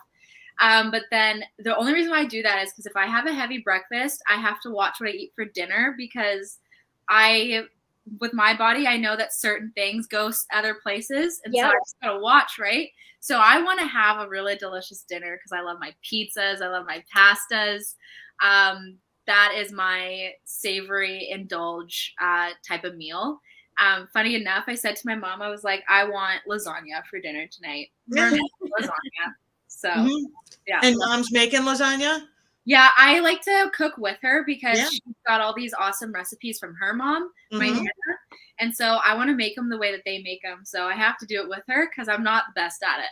But then the only reason why I do that is because if I have a heavy breakfast, I have to watch what I eat for dinner, because with my body, I know that certain things go other places. And so I just gotta watch, right? So I want to have a really delicious dinner because I love my pizzas. I love my pastas. That is my savory indulge type of meal. Funny enough, I said to my mom, I was like, I want lasagna for dinner tonight. Lasagna. So, yeah. And mom's making lasagna? Yeah, I like to cook with her because she's got all these awesome recipes from her mom, my Nana. And so I want to make them the way that they make them. So I have to do it with her because I'm not the best at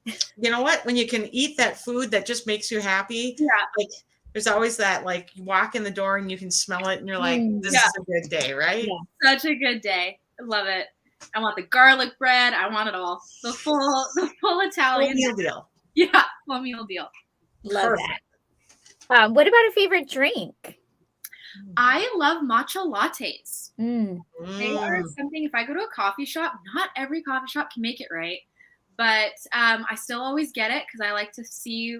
it. You know what? When you can eat that food that just makes you happy, like there's always that, like you walk in the door and you can smell it and you're like, this is a good day, right? Yeah. Such a good day. I love it. I want the garlic bread. I want it all. The full Italian meal deal. Yeah, full meal deal. Love that. What about a favorite drink? I love matcha lattes. They are something, if I go to a coffee shop, not every coffee shop can make it right, but I still always get it because I like to see,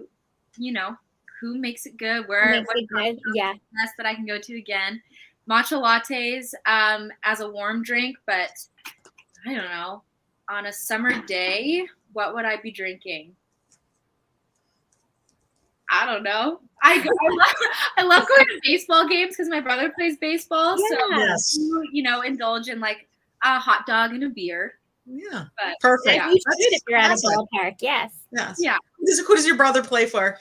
who makes it good, what's the best that I can go to again. Matcha lattes as a warm drink, but I don't know, on a summer day, what would I be drinking? I don't know. I love going to baseball games because my brother plays baseball. So, indulge in like a hot dog and a beer. Yeah. But, perfect. You should if you're at a ballpark. Yes. Yeah. Who does your brother play for?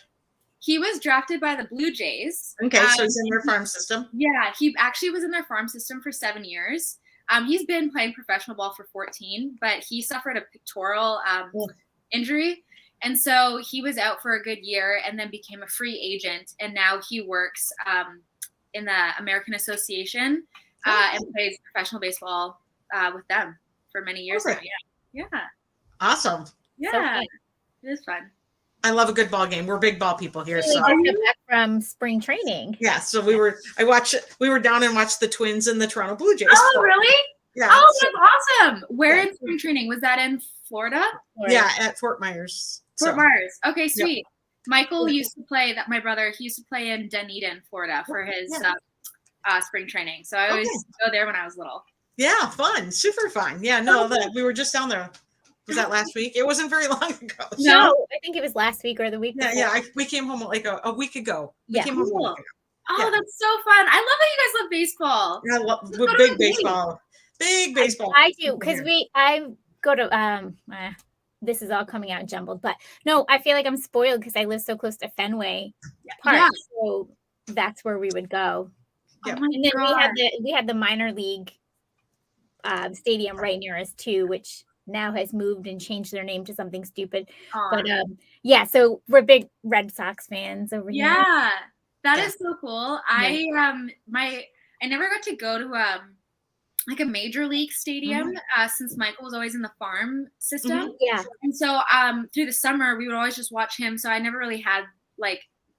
He was drafted by the Blue Jays. Okay, so he's in their farm system. Yeah, he actually was in their farm system for 7 years. He's been playing professional ball for 14, but he suffered a pectoral injury. And so he was out for a good year and then became a free agent. And now he works in the American Association and plays professional baseball with them for many years now. Yeah. Awesome. Yeah. So it is fun. I love a good ball game. We're big ball people here. So we just got back from spring training. Yeah. So we were down and watched the Twins and the Toronto Blue Jays. Oh, really? Yeah. Oh, that's awesome. Where in spring training? Was that in Florida? Yeah, at Fort Myers. Fort Myers. Okay, sweet. Yep. Michael used to play my brother, he used to play in Dunedin, Florida for his spring training. So I always go there when I was little. Yeah, fun. Super fun. Yeah, no, we were just down there Was that last week? It wasn't very long ago. No, I think it was last week or the week before. Yeah. We came home like a week ago. We came home a week ago. Oh, that's so fun. I love that you guys love baseball. Yeah, with big baseball. Big baseball. I do, because I go to this is all coming out jumbled, but no, I feel like I'm spoiled because I live so close to Fenway Park. So that's where we would go. Yeah. And then we had the minor league stadium right near us too, which now has moved and changed their name to something stupid. But so we're big Red Sox fans over here. Yeah, that is so cool. I never got to go to like a major league stadium since Michael was always in the farm system. Yeah, and so through the summer we would always just watch him. So I never really had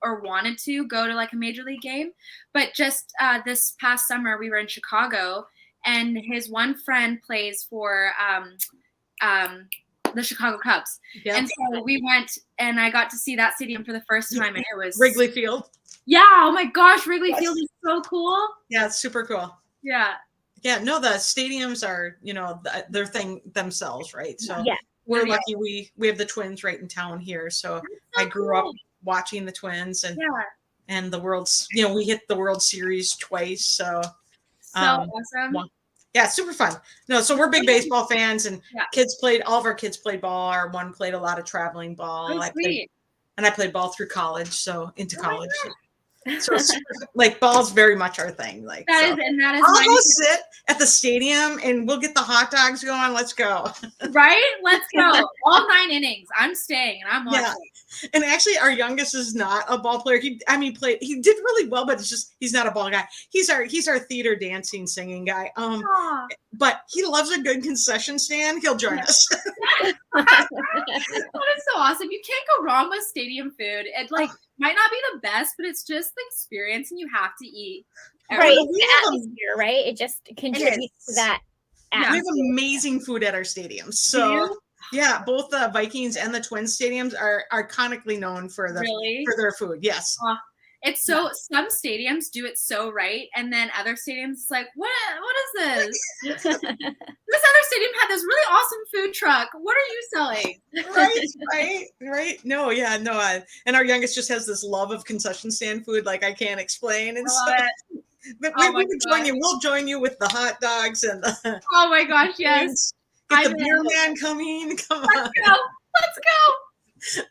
or wanted to go to like a major league game. But just this past summer we were in Chicago, and his one friend plays for the Chicago Cubs. Yep. And so we went, and I got to see that stadium for the first time, and it was Wrigley Field. Yeah. Oh my gosh, Wrigley Field is so cool. Yeah, it's super cool. Yeah. Yeah. No, the stadiums are, their thing themselves, right? So we're lucky. We have the Twins right in town here. So I grew up watching the Twins, and the World's. We hit the World Series twice. So awesome. Yeah, super fun. No, so we're big baseball fans, and all of our kids played ball. Our one played a lot of traveling ball. Oh, sweet. I played ball through college, so into college. So like ball's very much our thing. Like that is. I'll go sit at the stadium and we'll get the hot dogs going. Let's go. Right? Let's go. All 9 innings. I'm staying and I'm watching. Yeah. And actually, our youngest is not a ball player. He did really well, but it's just he's not a ball guy. He's our theater, dancing, singing guy. But he loves a good concession stand. He'll join us. That is so awesome. You can't go wrong with stadium food. It might not be the best, but it's just the experience, and you have to eat. Right, the atmosphere, right? It just contributes to that. We have amazing food at our stadiums. So yeah, both the Vikings and the Twins stadiums are iconically known for their food. Yes. It's so some stadiums do it so right, and then other stadiums it's like, what is this? This other stadium had this really awesome food truck. What are you selling? Right. No, and our youngest just has this love of concession stand food, like I can't explain. And so, but we would join you. We'll join you with the hot dogs and the. Oh my gosh! Yes. Get the beer man coming. Come on. Let's go.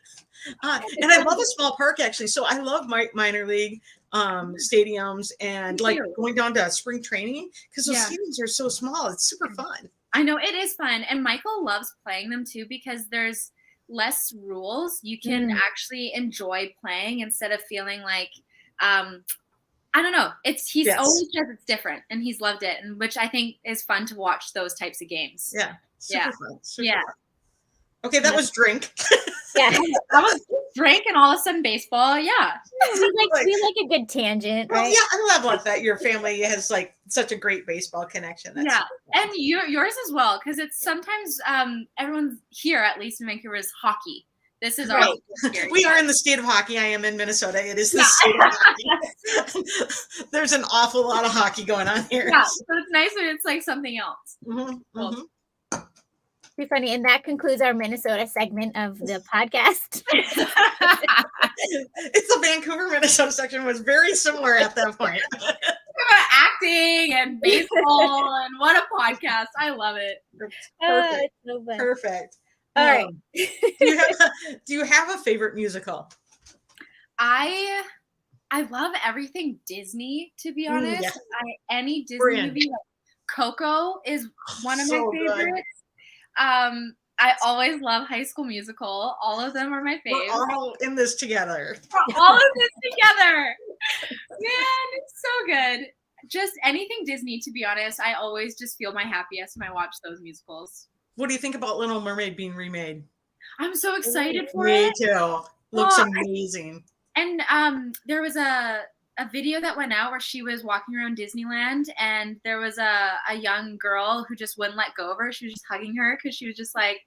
And I love a small park, actually. So I love minor league stadiums and going down to spring training because those stadiums are so small. It's super fun. I know, it is fun. And Michael loves playing them too because there's less rules. You can actually enjoy playing instead of feeling like, I don't know. He's always says it's different, and he's loved it, and which I think is fun to watch those types of games. Yeah. Super fun. Fun. Okay, that was drink. Yeah, that was drink, and all of a sudden baseball. Yeah, we like a good tangent, right? Well, yeah, I love that your family has such a great baseball connection. That's and yours as well, because it's sometimes everyone here, at least in Vancouver, is hockey. This is our we are in the state of hockey. I am in Minnesota. It is the state of hockey. There's an awful lot of hockey going on here. Yeah, so it's nice when it's like something else. Be funny, and that concludes our Minnesota segment of the podcast. It's the Vancouver, Minnesota section was very similar at that point. About acting and baseball, and what a podcast! I love it. Perfect. So fun. Perfect. All right. Do you have a favorite musical? I love everything Disney. To be honest, any Disney movie. Coco is one of my favorites. I always love High School Musical. All of them are my favorite. We're all in this together. All of this together. Man, it's so good. Just anything Disney, to be honest. I always just feel my happiest when I watch those musicals. What do you think about Little Mermaid being remade? I'm so excited for it. Me too. Looks amazing. And there was a video that went out where she was walking around Disneyland, and there was a young girl who just wouldn't let go of her. She was just hugging her because she was just like,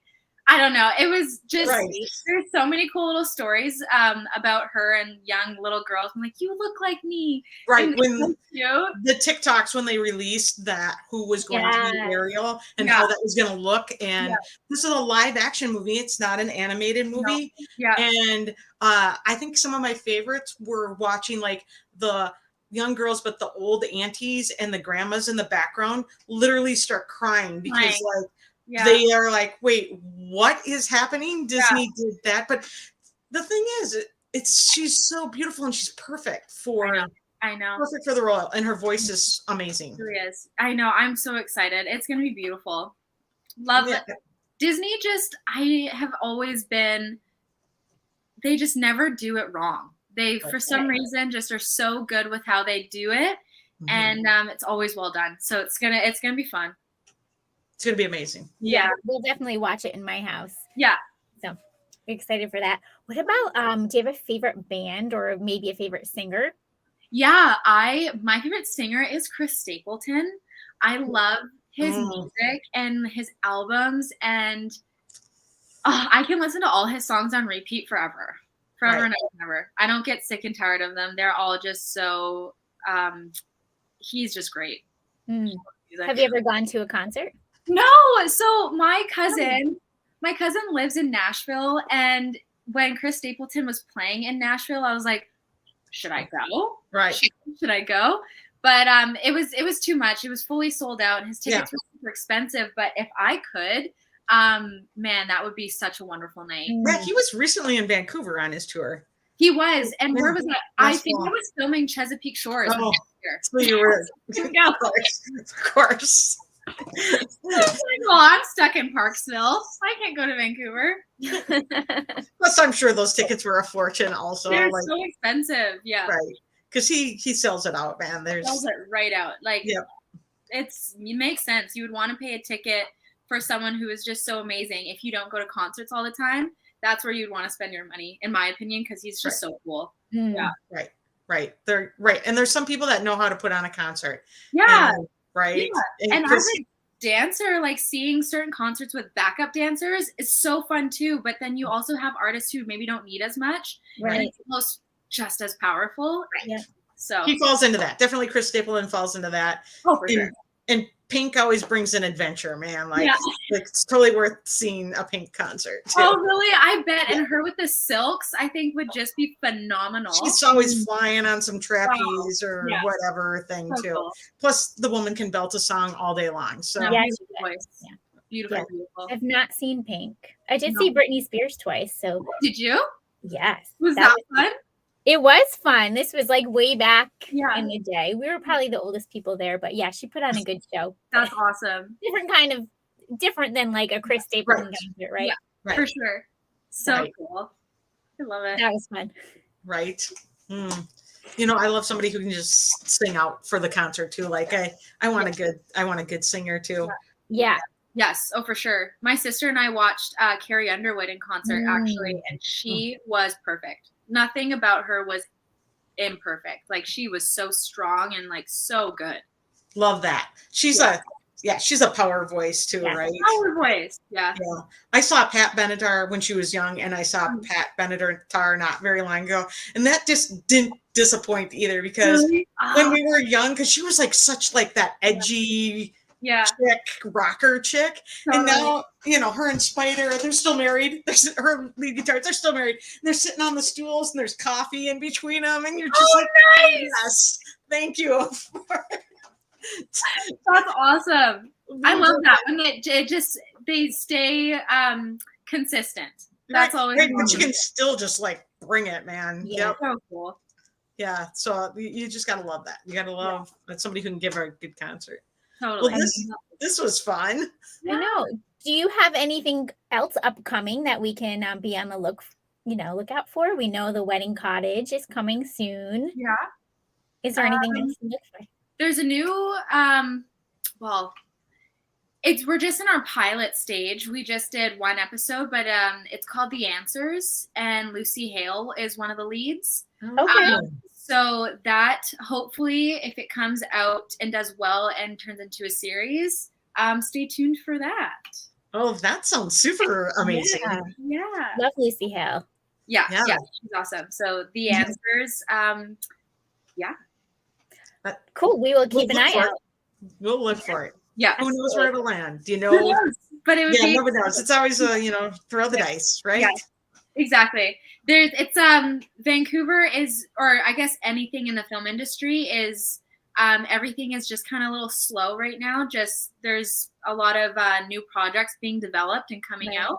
I don't know. It was just, Right. there's so many cool little stories about her and young little girls. I'm like, you look like me. Right. And When cute. the TikToks, when they released that, who was going to be Ariel and how that was going to look. And this is a live action movie. It's not an animated movie. No. Yeah. And I think some of my favorites were watching like the young girls, but the old aunties and the grandmas in the background literally start crying because they are like, wait, what is happening? Disney did that. But the thing is, she's so beautiful and she's perfect for I know. Perfect for the role, and her voice is amazing. It really is. I know. I'm so excited. It's going to be beautiful. Love it. Disney I have always been, they just never do it wrong. They, for some reason, just are so good with how they do it. And it's always well done. So it's gonna be fun. It's gonna be amazing. Yeah, we'll definitely watch it in my house. Yeah. So excited for that. What about do you have a favorite band or maybe a favorite singer? Yeah, my favorite singer is Chris Stapleton. I love his music and his albums, and I can listen to all his songs on repeat forever and ever. I don't get sick and tired of them. They're all just so he's just great. Have you ever gone to a concert? No. So my cousin lives in Nashville, and when Chris Stapleton was playing in Nashville, I was like, should I go? Right. Should I go? But it was too much. It was fully sold out, and his tickets were super expensive. But if I could, man, that would be such a wonderful night. Yeah, he was recently in Vancouver on his tour. He was, and where was that? I think I was filming Chesapeake Shores. Oh, so you were. Of course. Well, I'm stuck in Parksville. I can't go to Vancouver. Plus, I'm sure those tickets were a fortune. Also, they're so expensive. Yeah, right. Because he sells it out, man. Sells it right out. Like, it makes sense. You would want to pay a ticket for someone who is just so amazing. If you don't go to concerts all the time, that's where you'd want to spend your money, in my opinion, because he's just so cool. Yeah. Right. They're right. And there's some people that know how to put on a concert. Yeah. Right. Yeah. And as a dancer, like seeing certain concerts with backup dancers is so fun too. But then you also have artists who maybe don't need as much. Right. And it's almost just as powerful. Right. Yeah. So he falls into that. Definitely Chris Stapleton falls into that. Oh, for sure. And Pink always brings an adventure, man. Like, it's totally worth seeing a Pink concert too. Oh, really? I bet. And her with the silks, I think, would just be phenomenal. She's always flying on some trapeze or whatever thing too. Cool. Plus, the woman can belt a song all day long. So beautiful. I've not seen Pink. I did see Britney Spears twice. So did you? Yes. Was that fun? It was fun. This was like way back in the day. We were probably the oldest people there, but she put on a good show. That's awesome. Different than like a Chris Stapleton concert, right? Yeah, for sure. So cool. I love it. That was fun. Right. You know, I love somebody who can just sing out for the concert too. Like I want a good singer too. Yeah. Yes. Oh, for sure. My sister and I watched Carrie Underwood in concert actually, and she was perfect. Nothing about her was imperfect. Like, she was so strong and like so good. Love that. She's a power voice too, right? Power voice. Yeah. I saw Pat Benatar when she was young, and I saw Pat Benatar not very long ago, and that just didn't disappoint either, because when we were young, because she was like such like that edgy chick, rocker chick. And now, you know, her and Spider, they're still married. Her lead guitarists, they're still married. And they're sitting on the stools, and there's coffee in between them, and you're just nice. Yes, thank you. That's awesome. I love that when they stay consistent. That's always but you can still just like bring it, man. Yeah, so cool. Yeah, so you just gotta love that. You gotta love that somebody who can give her a good concert. Totally. Well, this was fun. I know. Do you have anything else upcoming that we can be on the lookout for? We know the Wedding Cottage is coming soon. Yeah. Is there anything else to look for? There's a new we're just in our pilot stage. We just did one episode, but it's called The Answers, and Lucy Hale is one of the leads. Okay. So that, hopefully, if it comes out and does well and turns into a series, stay tuned for that. Oh, that sounds super amazing. Yeah. Love Lucy Hale. Yeah, she's awesome. So the answers, yeah. Cool. We will keep an eye out. We'll look for it. Yeah. Who knows where it'll land? Do you Who know? knows? But it would be nobody knows. It's always throw the dice, right? Yeah, exactly. It's Vancouver is, or I guess anything in the film industry is, everything is just kind of a little slow right now. Just there's a lot of new projects being developed and coming out.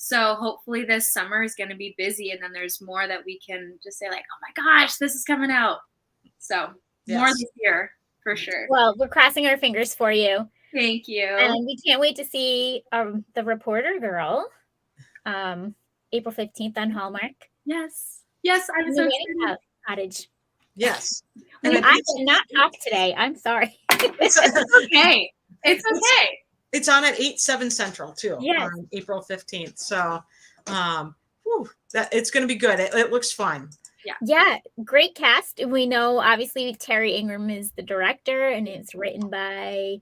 So hopefully this summer is going to be busy, and then there's more that we can just say like, oh my gosh, this is coming out. So more this year for sure. Well, we're crossing our fingers for you. Thank you. And we can't wait to see The Reporter Girl, April 15th on Hallmark. Yes, I'm so excited. Cottage. Yes. And I did not talk today. I'm sorry. It's okay. It's okay. It's on at 8/7 Central too on April 15th. So it's going to be good. It looks fun. Yeah, great cast. We know obviously Terry Ingram is the director, and it's written by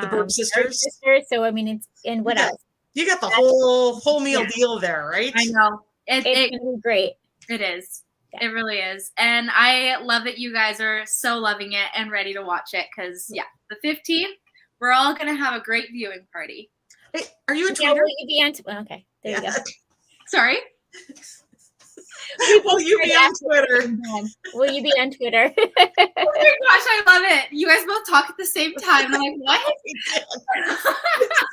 the Berg sisters. So I mean, it's what else? You got the whole meal deal there, right? I know. It's gonna be great. It is. It really is. And I love that you guys are so loving it and ready to watch it because the 15th. We're all going to have a great viewing party. Hey, are you on Twitter? Will you be on okay, there you go. Sorry? Will you be on Twitter? Will you be on Twitter? Oh my gosh, I love it. You guys both talk at the same time. I'm like, what?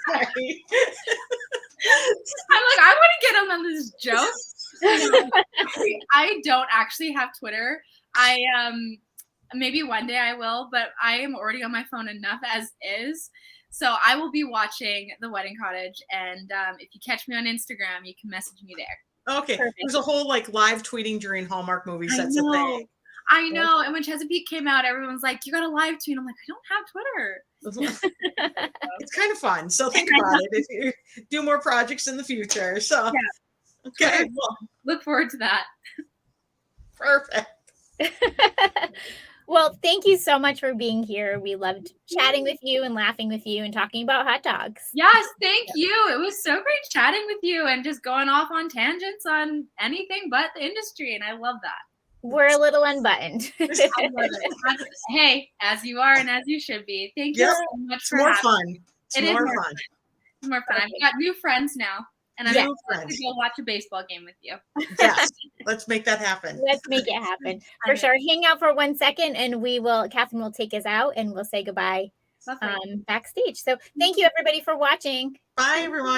Sorry. I'm like, I want to get on this joke. I don't actually have Twitter. Maybe one day I will, but I am already on my phone enough as is. So I will be watching The Wedding Cottage. And if you catch me on Instagram, you can message me there. Okay. Perfect. There's a whole live tweeting during Hallmark movies. That's a thing. I know. And when Chesapeake came out, everyone's like, you got a live tweet. I'm like, I don't have Twitter. It's kind of fun. So think about it if you do more projects in the future. So, okay. Well, look forward to that. Perfect. Well, thank you so much for being here. We loved chatting with you and laughing with you and talking about hot dogs. Yes, thank you. It was so great chatting with you and just going off on tangents on anything but the industry. And I love that. We're a little unbuttoned. I love it. Hey, as you are and as you should be. Thank you so much for having me. It's more fun. It's more fun. I've got new friends now. And I'm going to go watch a baseball game with you. Yes, let's make that happen. Let's make it happen. For sure. Hang out for 1 second and Catherine will take us out and we'll say goodbye backstage. So thank you everybody for watching. Bye everyone.